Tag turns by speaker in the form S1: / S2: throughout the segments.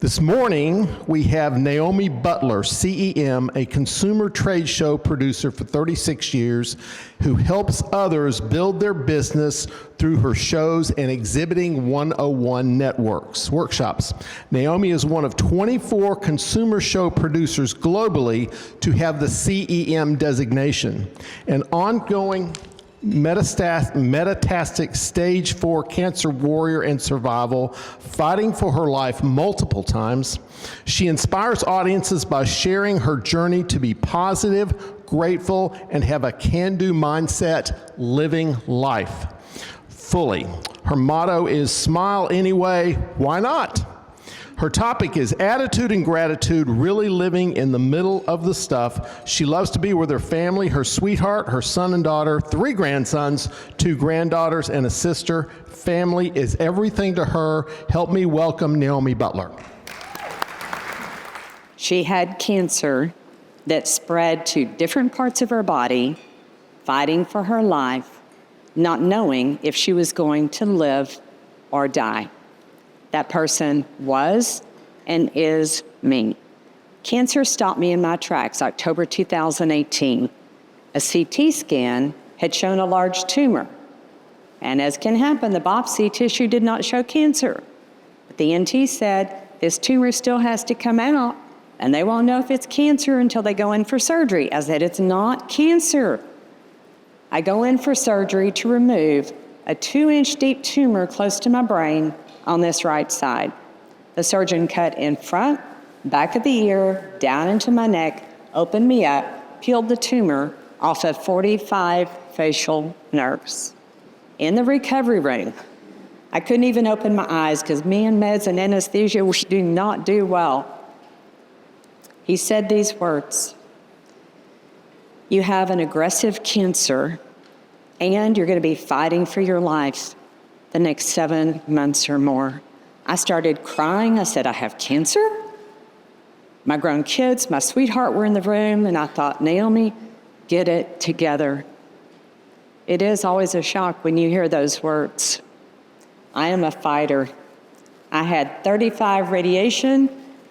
S1: This morning, we have Naomi Butler, CEM, a consumer trade show producer for 36 years, who helps others build their business through her shows and exhibiting 101 workshops. Naomi is one of 24 consumer show producers globally to have the CEM designation. An ongoing metastatic stage 4 cancer warrior and survival, fighting for her life multiple times. She inspires audiences by sharing her journey to be positive, grateful, and have a can-do mindset, living life fully. Her motto is smile anyway, why not? Her topic is attitude and gratitude, really living in the middle of the stuff. She loves to be with her family, her sweetheart, her son and daughter, 3 grandsons, 2 granddaughters, and a sister. Family is everything to her. Help me welcome Naomi Butler.
S2: She had cancer that spread to different parts of her body, fighting for her life, not knowing if she was going to live or die. That person was and is me. Cancer stopped me in my tracks, October 2018. A CT scan had shown a large tumor. And as can happen, the biopsy tissue did not show cancer. But the NT said, this tumor still has to come out, and they won't know if it's cancer until they go in for surgery. I said, it's not cancer. I go in for surgery to remove a 2-inch deep tumor close to my brain on this right side. The surgeon cut in front, back of the ear, down into my neck, opened me up, peeled the tumor off of 45 facial nerves. In the recovery room, I couldn't even open my eyes because me and meds and anesthesia, we do not do well. He said these words: you have an aggressive cancer and you're going to be fighting for your life the next 7 months or more. I started crying. I said, I have cancer? My grown kids, my sweetheart were in the room, and I thought, Naomi, get it together. It is always a shock when you hear those words. I am a fighter. I had 35 radiation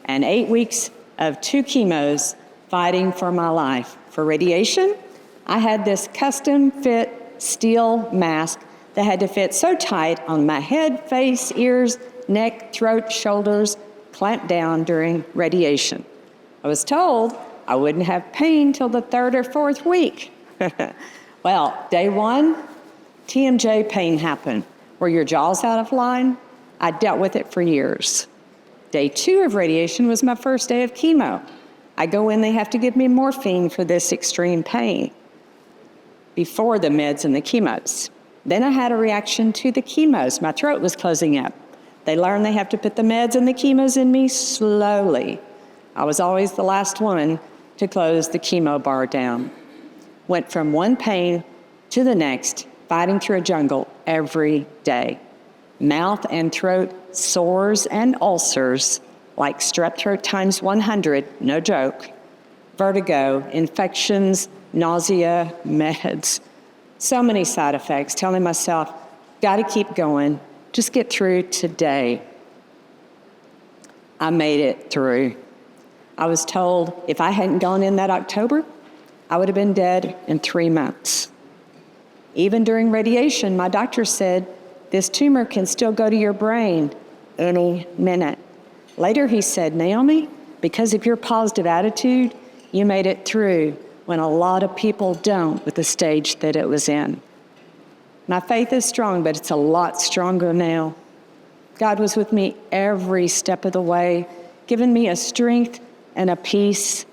S2: and 8 weeks of 2 chemos fighting for my life. For radiation, I had this custom fit steel mask that had to fit so tight on my head, face, ears, neck, throat, shoulders, clamped down during radiation. I was told I wouldn't have pain till the 3rd or 4th week. Well, day 1, TMJ pain happened. Were your jaws out of line? I dealt with it for years. Day 2 of radiation was my first day of chemo. I go in, they have to give me morphine for this extreme pain before the meds and the chemos. Then I had a reaction to the chemos. My throat was closing up. They learned they have to put the meds and the chemos in me slowly. I was always the last one to close the chemo bar down. Went from one pain to the next, fighting through a jungle every day. Mouth and throat sores and ulcers, like strep throat times 100, no joke. Vertigo, infections, nausea, meds. So many side effects, telling myself, gotta keep going, just get through today. I made it through. I was told if I hadn't gone in that October, I would have been dead in 3 months. Even during radiation, my doctor said, this tumor can still go to your brain any minute. Later he said, Naomi, because of your positive attitude, you made it through when a lot of people don't with the stage that it was in. My faith is strong, but it's a lot stronger now. God was with me every step of the way, giving me a strength and a peace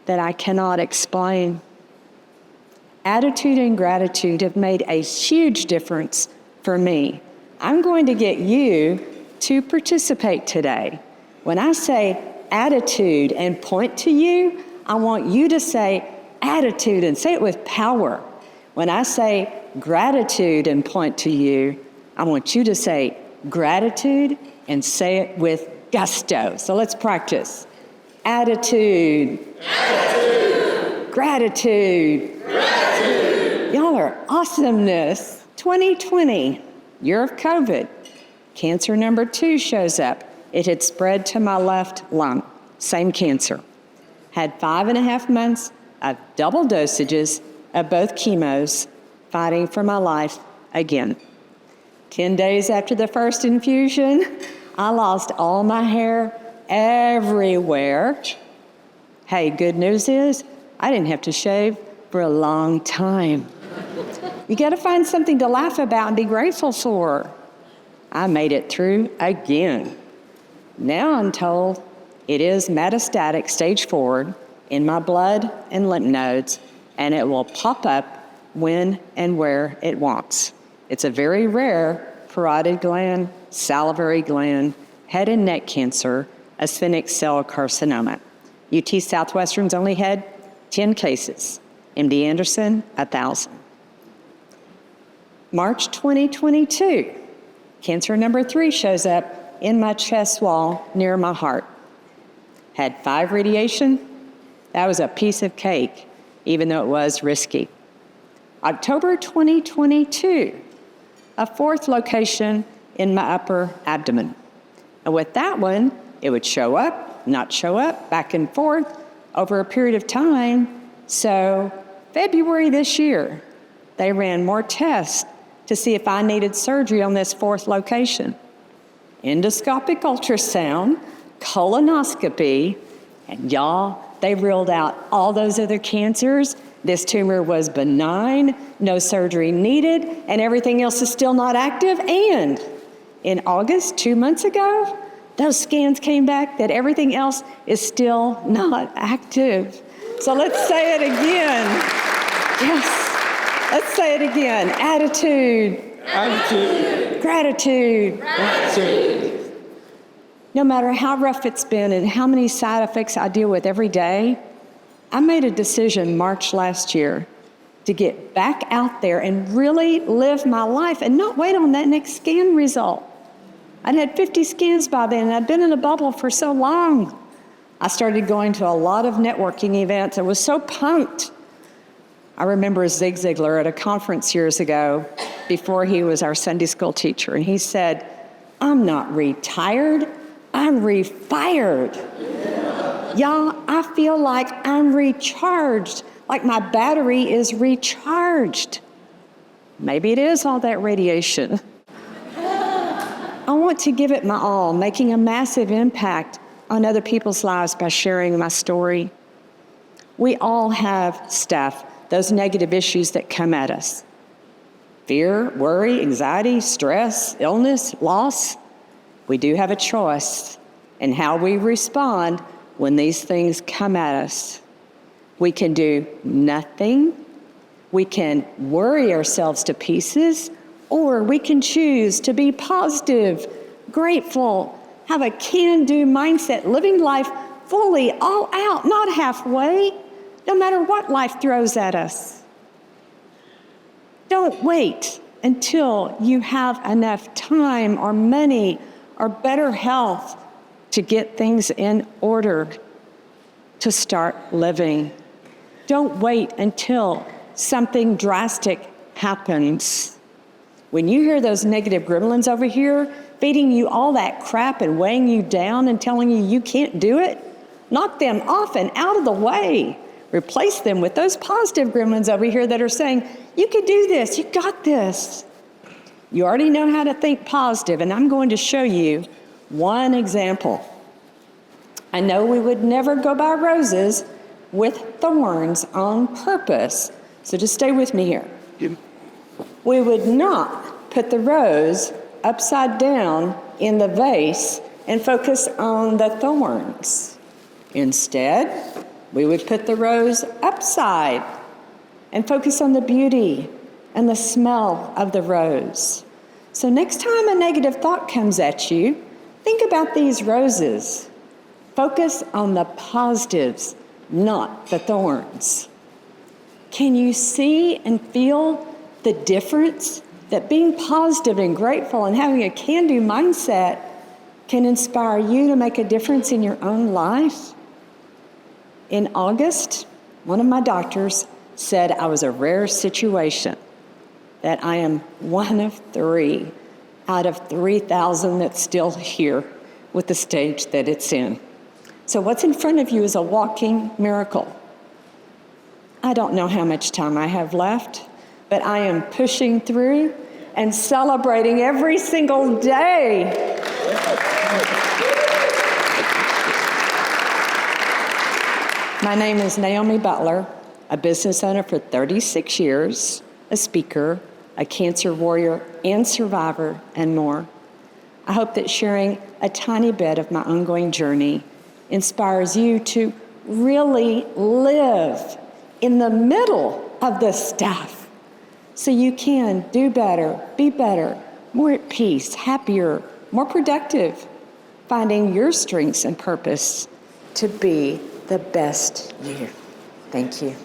S2: that I cannot explain. Attitude and gratitude have made a huge difference for me. I'm going to get you to participate today. When I say attitude and point to you, I want you to say attitude and say it with power. When I say gratitude and point to you, I want you to say gratitude and say it with gusto. So let's practice. Attitude. Attitude. Gratitude. Gratitude. Y'all are awesomeness. 2020, year of COVID. Cancer number 2 shows up. It had spread to my left lung, same cancer. Had 5.5 months of double dosages of both chemos, fighting for my life again. 10 days after the first infusion, I lost all my hair everywhere. Hey, good news is I didn't have to shave for a long time. You got to find something to laugh about and be grateful for. I made it through again. Now I'm told it is metastatic stage 4 in my blood and lymph nodes, and it will pop up when and where it wants. It's a very rare parotid gland, salivary gland, head and neck cancer, asphenic cell carcinoma. UT Southwestern's only had 10 cases. MD Anderson, 1,000. March 2022, cancer number 3 shows up in my chest wall near my heart. Had 5 radiation. That was a piece of cake, even though it was risky. October 2022, a 4th location in my upper abdomen. And with that one, it would show up, not show up, back and forth over a period of time. So February this year, they ran more tests to see if I needed surgery on this 4th location. Endoscopic ultrasound, colonoscopy, and y'all, they ruled out all those other cancers. This tumor was benign, no surgery needed, and everything else is still not active. And in August, 2 months ago, those scans came back that everything else is still not active. So let's say it again. Yes, let's say it again. Attitude.
S3: Attitude.
S2: Gratitude.
S3: Gratitude.
S2: No matter how rough it's been and how many side effects I deal with every day, I made a decision March last year to get back out there and really live my life and not wait on that next scan result. I'd had 50 scans by then, and I'd been in a bubble for so long. I started going to a lot of networking events. I was so pumped. I remember Zig Ziglar at a conference years ago before he was our Sunday school teacher, and he said, "I'm not retired, I'm refired." Y'all, I feel like I'm recharged, like my battery is recharged. Maybe it is all that radiation. I want to give it my all, making a massive impact on other people's lives by sharing my story. We all have stuff, those negative issues that come at us. Fear, worry, anxiety, stress, illness, loss. We do have a choice in how we respond when these things come at us. We can do nothing. We can worry ourselves to pieces, or we can choose to be positive, grateful, have a can-do mindset, living life fully, all out, not halfway, no matter what life throws at us. Don't wait until you have enough time or money or better health to get things in order to start living. Don't wait until something drastic happens. When you hear those negative gremlins over here feeding you all that crap and weighing you down and telling you you can't do it, knock them off and out of the way. Replace them with those positive gremlins over here that are saying, you can do this, you got this. You already know how to think positive, and I'm going to show you one example. I know we would never go buy roses with thorns on purpose, so just stay with me here. We would not put the rose upside down in the vase and focus on the thorns. Instead, we would put the rose upside and focus on the beauty and the smell of the rose. So next time a negative thought comes at you, think about these roses. Focus on the positives, not the thorns. Can you see and feel the difference that being positive and grateful and having a can-do mindset can inspire you to make a difference in your own life? In August, one of my doctors said I was a rare situation, that I am one of 3 out of 3,000 that's still here with the stage that it's in. So what's in front of you is a walking miracle. I don't know how much time I have left, but I am pushing through and celebrating every single day. My name is Naomi Butler, a business owner for 36 years, a speaker, a cancer warrior and survivor, and more. I hope that sharing a tiny bit of my ongoing journey inspires you to really live in the middle of this stuff so you can do better, be better, more at peace, happier, more productive, finding your strengths and purpose to be the best you. Thank you.